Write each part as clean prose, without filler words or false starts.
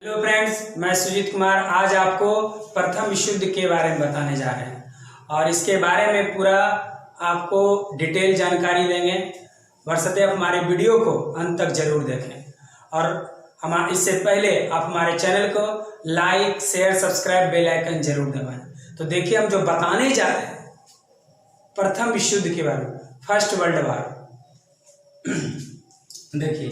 Hello friends, मैं सुजीत कुमार आज आपको प्रथम विश्व युद्ध के बारे में बताने जा रहे हैं और इसके बारे में पूरा आपको डिटेल जानकारी देंगे। बशर्ते हमारे वीडियो को अंत तक जरूर देखें और हम इससे पहले आप हमारे चैनल को like, share, subscribe, bell icon जरूर दबाएं। तो देखिए, हम जो बताने जा रहे हैं प्रथम विश्व युद्ध के बारे में, फर्स्ट वर्ल्ड वॉर। देखिए,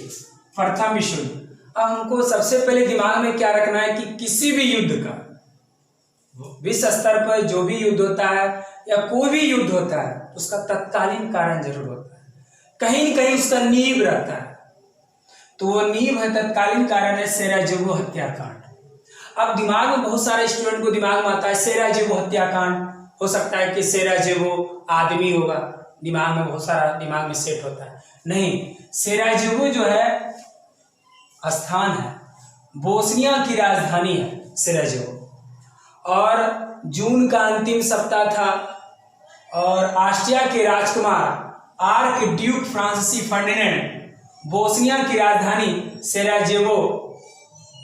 प्रथम विश्व युद्ध। अब हमको सबसे पहले दिमाग में क्या रखना है कि किसी भी युद्ध का, विश्व स्तर पर जो भी युद्ध होता है या कोई भी युद्ध होता है, उसका तत्कालीन कारण जरूर होता है। कहीं न कहीं उसका नींव रहता है। तो वो नींव है, तत्कालीन कारण है सेराजेवो हत्याकांड। अब दिमाग में बहुत सारे स्टूडेंट को दिमाग में आता है सेराजेवो हत्याकांड। हो सकता है कि सेराजेवो आदमी होगा, दिमाग में बहुत सारा दिमाग में सेट होता है। नहीं, सेराजेवो जो है स्थान है, बोस्निया की राजधानी है सेराजेवो। और जून का अंतिम सप्ताह था और ऑस्ट्रिया के राजकुमार आर्क ड्यूक फ्रांसीसी फर्डिनेंड बोस्निया की राजधानी सेराजेवो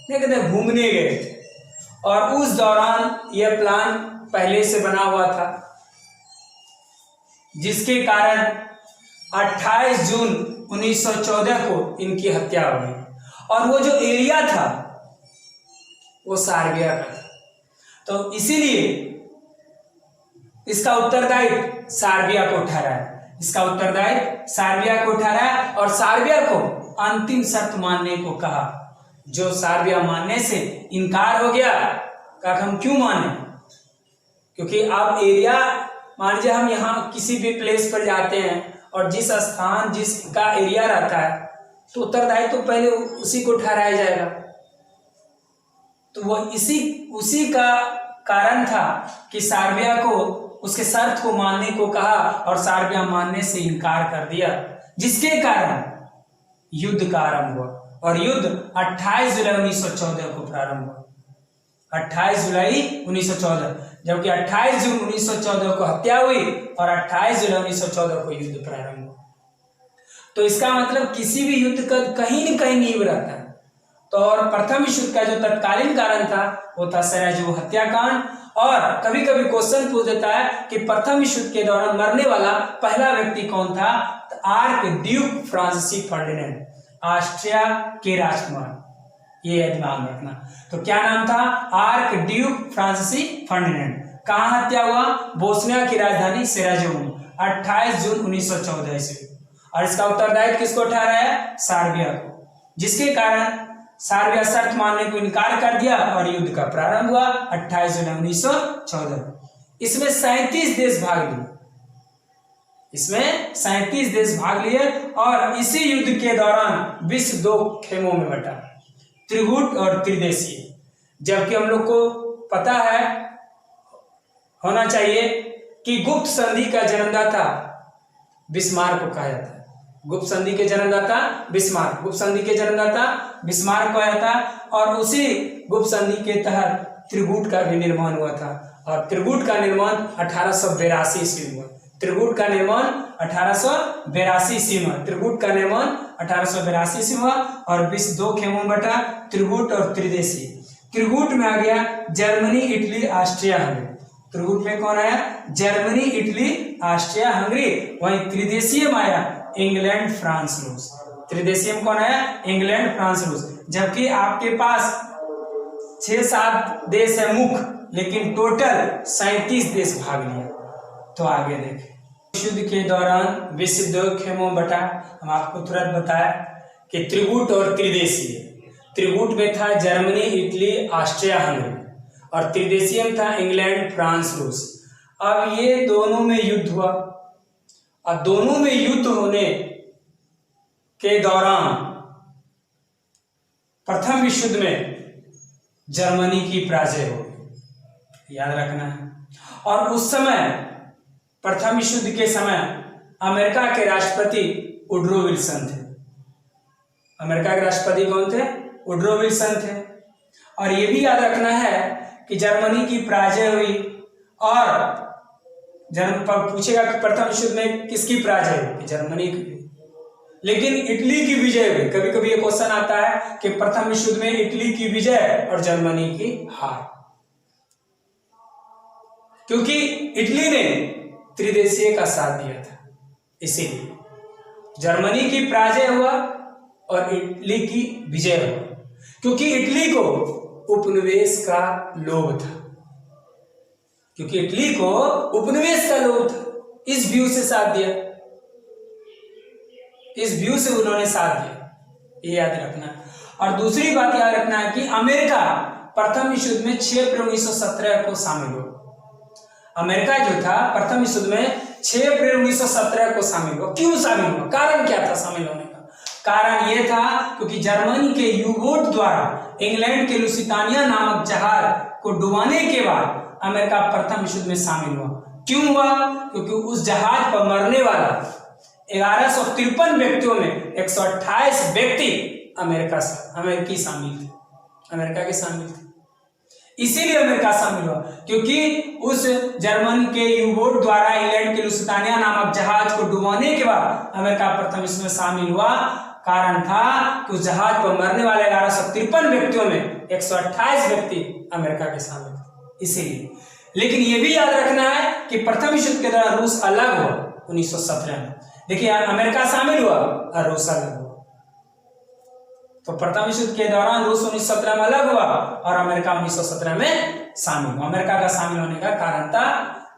घूमने गए थे। और उस दौरान यह प्लान पहले से बना हुआ था, जिसके कारण 28 जून 1914 को इनकी हत्या हो गई। और वो जो एरिया था वो सार्बिया का था, तो इसीलिए इसका उत्तरदायित्व सार्बिया को ठहराया। इसका उत्तरदायित्व सार्बिया को ठहराया और सार्बिया को अंतिम शर्त मानने को कहा। जो सार्बिया मानने से इनकार हो गया, कहा हम क्यों माने, क्योंकि अब एरिया, मान लीजिए हम यहाँ किसी भी प्लेस पर जाते हैं और जिस स्थान जिसका एरिया रहता है तो उत्तरदायित्व तो पहले उसी को ठहराया जाएगा। तो वो उसी का कारण था कि सार्बिया को उसके शर्त को मानने को कहा और सार्बिया मानने से इनकार कर दिया, जिसके कारण युद्ध का आरंभ हुआ। और युद्ध 28 जुलाई 1914 को प्रारंभ हुआ। 28 जुलाई 1914, जबकि 28 जून 1914 को हत्या हुई और 28 जुलाई 1914 को युद्ध प्रारंभ हुआ। तो इसका मतलब किसी भी युद्ध का कहीं न कहीं नींव रहता है। तो और प्रथम विश्व युद्ध का जो तत्कालीन कारण था वो था सेराजेवो हत्याकांड। और कभी कभी क्वेश्चन पूछ देता है कि प्रथम विश्व युद्ध के दौरान मरने वाला पहला व्यक्ति कौन था? आर्क ड्यूक फ्रांसीसी फर्डिनेंड, ऑस्ट्रिया के राजकुमार। ये दिमाग में रखना। तो क्या नाम था? आर्क ड्यूक फ्रांसीसी फर्डिनेंड। कहाँ हत्या हुआ? बोस्निया की राजधानी सेराजेवो, 28 जून 1914 ईस्वी। और इसका उत्तरदायित्व किसको ठहराया? सार्बिया को, जिसके कारण सार्बिया शर्त मानने को इनकार कर दिया और युद्ध का प्रारंभ हुआ 28 जुलाई 1914। इसमें 37 देश भाग लिए। इसमें 37 देश भाग लिए और इसी युद्ध के दौरान विश्व 2 खेमों में बटा, त्रिगुट और त्रिदेशीय। जबकि हम लोग को पता है, होना चाहिए कि गुप्त संधि का जन्मदाता बिस्मार्क को कहा जाता है। गुप्त संधि के जन्मदाता बिस्मार्क, गुप्त संधि के जन्मदाता बिस्मार्क कहा जाता है। और उसी गुप्त संधि के तहत त्रिगुट का भी निर्माण हुआ था। और त्रिगुट का निर्माण 1882 ईस्वी में हुआ। त्रिगुट का निर्माण 1882 ईस्वी में, त्रिगुट का निर्माण 1882 ईस्वी में। और विश्व 2 खेमों में बटा, त्रिगुट और त्रिदेशीय। त्रिगुट में आ गया जर्मनी, इटली, ऑस्ट्रिया, हंगरी। त्रिगुट में कौन आया? Germany, Italy, Austria, Hungary. वहीं त्रिदेशीय में आया इंग्लैंड, फ्रांस, रूस। त्रिदेशीय में कौन आया? इंग्लैंड, फ्रांस, रूस। जबकि आपके पास 6-7 देश है मुख्य, लेकिन टोटल 37 देश भाग लिया। तो आगे देखें, युद्ध के दौरान विश्व 2 खेमों में बटा। हम आपको तुरंत बताया कि त्रिगुट और त्रिदेशीय। त्रिगुट में था जर्मनी, इटली, ऑस्ट्रिया, हंगरी। और त्रिदेशीय में था इंग्लैंड, फ्रांस, रूस। अब ये दोनों में युद्ध हुआ और दोनों में युद्ध होने के दौरान प्रथम विश्व युद्ध में जर्मनी की पराजय हो गई, याद रखना है। और उस समय प्रथम विश्व युद्ध के समय अमेरिका के राष्ट्रपति वुडरो विल्सन थे। अमेरिका के राष्ट्रपति कौन थे? वुडरो विल्सन थे। और ये भी याद रखना है कि जर्मनी की पराजय हुई और पूछेगा कि प्रथम विश्व युद्ध में किसकी पराजय हुई? जर्मनी की। लेकिन इटली की विजय हुई। कभी कभी ये क्वेश्चन आता है कि प्रथम विश्व युद्ध में इटली की विजय और जर्मनी की हार, क्योंकि इटली ने त्रिदेशीय का साथ दिया था, इसीलिए जर्मनी की पराजय हुआ और इटली की विजय हुआ, क्योंकि इटली को उपनिवेश का लोभ था, क्योंकि इटली को उपनिवेश का लोभ था, इस व्यू से साथ दिया, इस व्यू से उन्होंने साथ दिया, ये याद रखना। और दूसरी बात याद रखना है कि अमेरिका प्रथम विश्व युद्ध में 6 अप्रैल 1917 को शामिल हुआ। अमेरिका जो था प्रथम विश्व युद्ध में 6 अप्रैल 1917 को शामिल हुआ। क्यों शामिल हुआ? कारण क्या था शामिल होने का? कारण यह था क्योंकि जर्मनी के यू बोट द्वारा इंग्लैंड के लुसितानिया नामक जहाज को डुबाने के बाद अमेरिका प्रथम विश्व युद्ध में शामिल हुआ। क्यों हुआ? क्योंकि उस जहाज पर मरने वाला 1153 व्यक्तियों में 128 व्यक्ति अमेरिकी शामिल थे, अमेरिका के शामिल थे। इसीलिए अमेरिका शामिल हुआ क्योंकि उस जर्मन के यू बोट द्वारा इंग्लैंड के लुसितानिया नामक जहाज को डुबाने के बाद अमेरिका प्रथम विश्व में शामिल हुआ। कारण था कि उस जहाज पर मरने वाले 1153 व्यक्तियों में 128 व्यक्ति अमेरिका के शामिल थे, इसीलिए। लेकिन यह भी याद रखना है कि प्रथम विश्व युद्ध के दौरान रूस अलग हुआ 1917 में। देखिए, अमेरिका शामिल हुआ और रूस अलग हुआ। तो प्रथम विश्व युद्ध के दौरान रूस 1917 में अलग हुआ और अमेरिका 1917 में शामिल हुआ। अमेरिका का शामिल होने का कारण था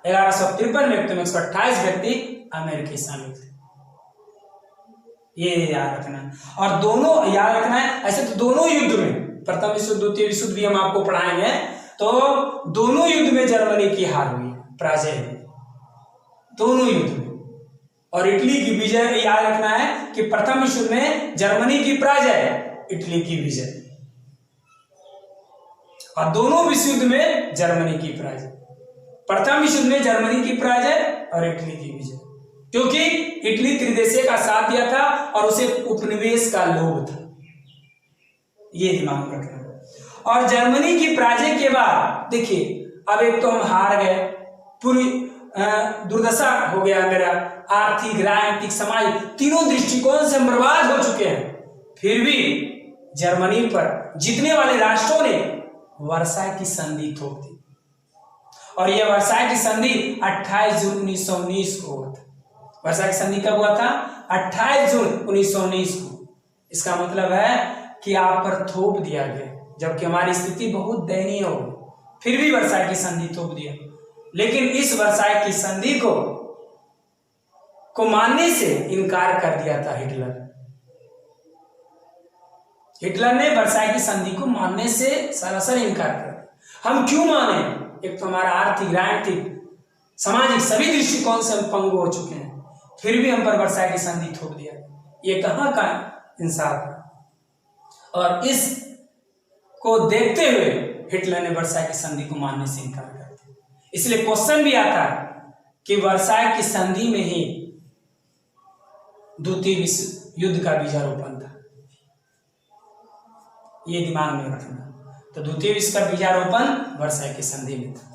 1153 व्यक्तियों में 128 व्यक्ति अमेरिकी शामिल थे, ये याद रखना है। और दोनों याद रखना है, ऐसे तो दोनों युद्ध में, प्रथम विश्व द्वितीय विश्व भी हम आपको पढ़ाएंगे, तो दोनों युद्ध में जर्मनी की हार हुई, पराजय हुई, दोनों युद्ध में। और इटली की विजय याद रखना है कि प्रथम विश्व में जर्मनी की पराजय, इटली की विजय, और दोनों विश्व युद्ध में जर्मनी की पराजय। प्रथम विश्व में जर्मनी की पराजय और इटली की विजय, क्योंकि इटली त्रिदेशीय का साथ दिया था और उसे उपनिवेश का लोभ था, ये दिमाग में रखना। और जर्मनी की पराजय के बाद देखिए, अब एक तो हम हार गए, पूरी दुर्दशा हो गया, मेरा आर्थिक, राजनीतिक, सामाजिक तीनों दृष्टिकोण से हम बर्बाद हो चुके हैं। फिर भी जर्मनी पर जीतने वाले राष्ट्रों ने वर्साई की संधि थोप दी, और यह वर्साई की संधि 28 जून 1919 को हुआ था। वर्साई की संधि कब हुआ था? 28 जून 1919 को। इसका मतलब है कि आप पर थोप दिया गया, जबकि हमारी स्थिति बहुत दयनीय हो गई, फिर भी वर्साई की संधि थोप दिया। लेकिन इस वर्साई की संधि को मानने से इनकार कर दिया था हिटलर। हिटलर ने वर्साई की संधि को मानने से सरासर इनकार कर दिया। हम क्यों माने? एक तो हमारा आर्थिक, राजनीतिक, सामाजिक सभी दृष्टिकोण से हम पंगु हो चुके हैं, फिर भी हम पर वर्साई की संधि थोप दिया। ये कहां का इंसाफ है? और इस को देखते हुए हिटलर ने वर्साई की संधि को मानने से इनकार कर दिया। इसलिए क्वेश्चन भी आता है कि वर्साई की संधि में ही द्वितीय विश्व युद्ध का बीजारोपण था, ये दिमाग में रखना। तो द्वितीय विश्व का बीजारोपण वर्साई की संधि में था।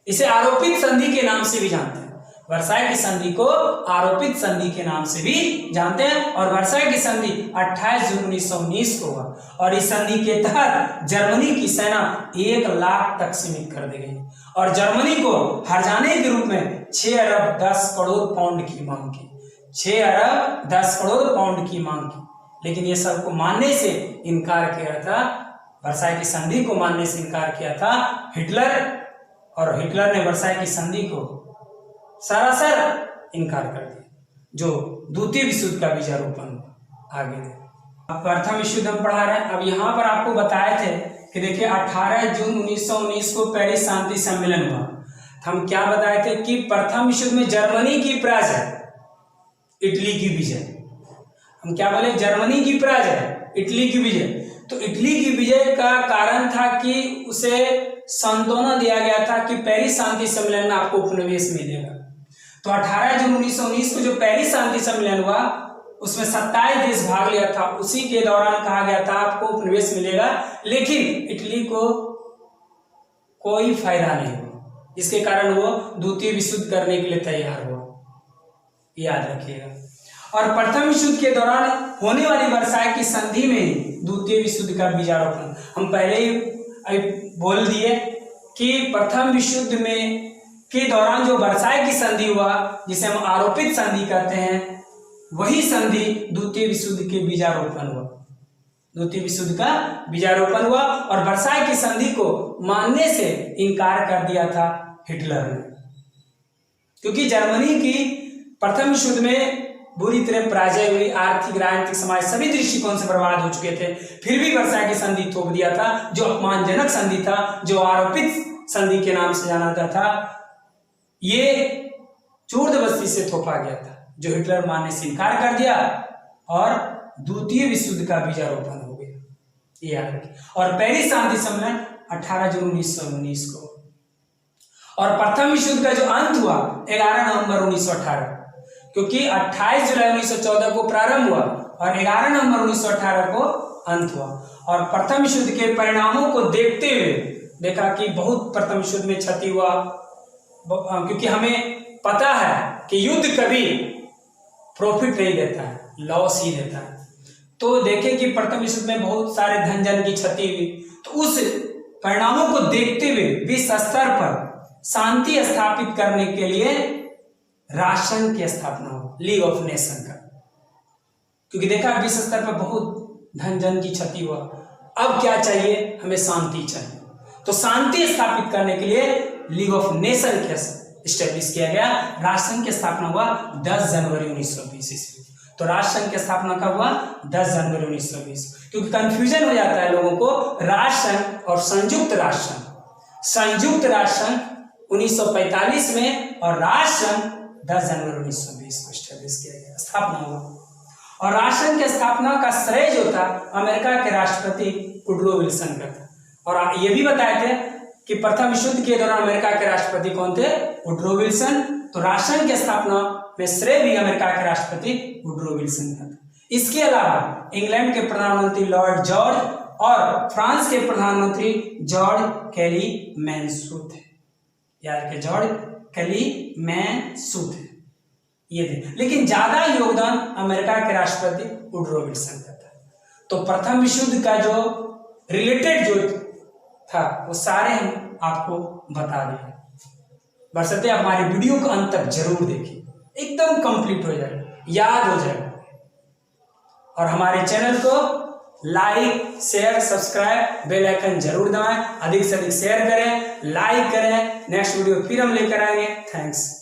इसे आरोपित संधि के नाम से भी जानते हैं। वर्साई की संधि को आरोपित संधि के नाम से भी जानते हैं। और वर्साई की संधि 28 जून 1919 को हुआ, और इस संधि के तहत जर्मनी की सेना 1 लाख तक सीमित कर दी गई, और जर्मनी को हर्जाने के रूप में 6 अरब 10 करोड़ पाउंड की मांग की, 6 अरब 10 करोड़ पाउंड की मांग की। लेकिन ये सबको मानने से इनकार किया था, वर्साई की संधि को मानने से इनकार किया था हिटलर, और हिटलर ने वर्साई की संधि को सरासर इनकार कर दिया, जो द्वितीय विश्व युद्ध का बीजारोपण आगे है। अब प्रथम विश्व युद्ध हम पढ़ा रहे हैं। अब यहाँ पर आपको बताए थे कि देखिए 18 जून 1919 को पेरिस शांति सम्मेलन हुआ। हम क्या बताए थे कि प्रथम विश्व युद्ध में जर्मनी की पराजय, इटली की विजय। हम क्या बोले? जर्मनी की पराजय, इटली की विजय। तो इटली की विजय का कारण था कि उसे सांत्वना दिया गया था कि पेरिस शांति सम्मेलन में आपको उपनिवेश मिलेगा। तो 18 जून 1919 को जो पेरिस शांति सम्मेलन हुआ, उसमें 27 देश भाग लिया था। उसी के दौरान कहा गया था आपको उपनिवेश मिलेगा, लेकिन इटली को कोई फायदा नहीं हुआ, जिसके कारण वो द्वितीय विश्व युद्ध करने के लिए तैयार हुआ, याद रखिएगा। और प्रथम विश्व युद्ध के दौरान होने वाली वर्साई की संधि में द्वितीय विश्व युद्ध का बीजारोपण। हम पहले ही बोल दिए कि प्रथम विश्व युद्ध में के दौरान जो वर्साई की संधि हुआ, जिसे हम आरोपित संधि कहते हैं, वही संधि द्वितीय विश्व युद्ध के बीजारोपण हुआ। द्वितीय विश्व युद्ध का बीजारोपण हुआ और वर्साई की संधि को मानने से इनकार कर दिया था हिटलर ने, क्योंकि जर्मनी की प्रथम विश्व युद्ध में बुरी तरह पराजय हुई, आर्थिक, राजनीतिक, समाज सभी दृष्टिकोण से बर्बाद हो चुके थे। फिर भी वर्साई की संधि थोप दिया था, जो अपमानजनक संधि था, जो आरोपित संधि के नाम से जाना जाता था। ये जबरदस्ती से थोपा गया था, जो हिटलर मानने से इनकार कर दिया और द्वितीय विश्व युद्ध का बीजारोपण हो गया, ये याद रखिए। और पेरिस शांति सम्मेलन 18 जून 1919 को, और प्रथम विश्व युद्ध का जो अंत हुआ 11 नवंबर 1918, क्योंकि 28 जुलाई 1914 को प्रारंभ हुआ और 11 नवंबर 1918 को अंत हुआ। और प्रथम विश्व युद्ध के परिणामों को देखते हुए देखा कि बहुत प्रथम विश्व युद्ध में क्षति हुआ, क्योंकि हमें पता है कि युद्ध कभी प्रॉफिट नहीं देता है, लॉस ही देता है। तो देखें कि प्रथम विश्व युद्ध में बहुत सारे धन जन की क्षति हुई, तो उस परिणामों को देखते हुए विश्व स्तर पर शांति स्थापित करने के लिए राष्ट्रसंघ की स्थापना हो, लीग ऑफ नेशन का, क्योंकि देखा विश्व स्तर पर बहुत धन जन की क्षति हुआ। अब क्या चाहिए, हमें शांति चाहिए। तो शांति स्थापित करने के लिए लीग ऑफ नेशन के स्टैब्लिश किया गया। राष्ट्रसंघ की स्थापना हुआ 10 जनवरी 1920 ईस्वी। तो राष्ट्रसंघ की स्थापना कब हुआ, 10 जनवरी 1920, क्योंकि कंफ्यूजन हो जाता है लोगों को राष्ट्रसंघ और संयुक्त राष्ट्रसंघ। संयुक्त राष्ट्रसंघ 1945 में और राष्ट्रसंघ 10 जनवरी 1920 को स्टैब्लिश किया गया, स्थापना हुआ। और राष्ट्रसंघ की स्थापना का श्रेय जो था अमेरिका के राष्ट्रपति वुडरो विल्सन का था। और ये भी बताए थे कि प्रथम विश्व युद्ध के दौरान अमेरिका के राष्ट्रपति कौन थे, वुडरो विल्सन। तो राष्ट्रसंघ की स्थापना में श्रेय भी अमेरिका के राष्ट्रपति वुडरो विल्सन का था। इसके अलावा इंग्लैंड के प्रधानमंत्री लॉर्ड जॉर्ज और फ्रांस के प्रधानमंत्री जॉर्ज कैलीमैनसू थे, याद रखिए, जॉर्ज कैलीमैनसू थे ये थे। लेकिन ज्यादा योगदान अमेरिका के राष्ट्रपति वुडरो विल्सन का था। तो प्रथम विश्व युद्ध का जो रिलेटेड जो था वो सारे हम आपको बता दिए। बशर्ते हमारी वीडियो को अंत तक जरूर देखिए, एकदम कंप्लीट हो जाएगा, याद हो जाएगा। और हमारे चैनल को like, share, subscribe, bell icon जरूर दबाएं, अधिक से अधिक शेयर करें, लाइक करें। नेक्स्ट वीडियो फिर हम लेकर आएंगे। थैंक्स।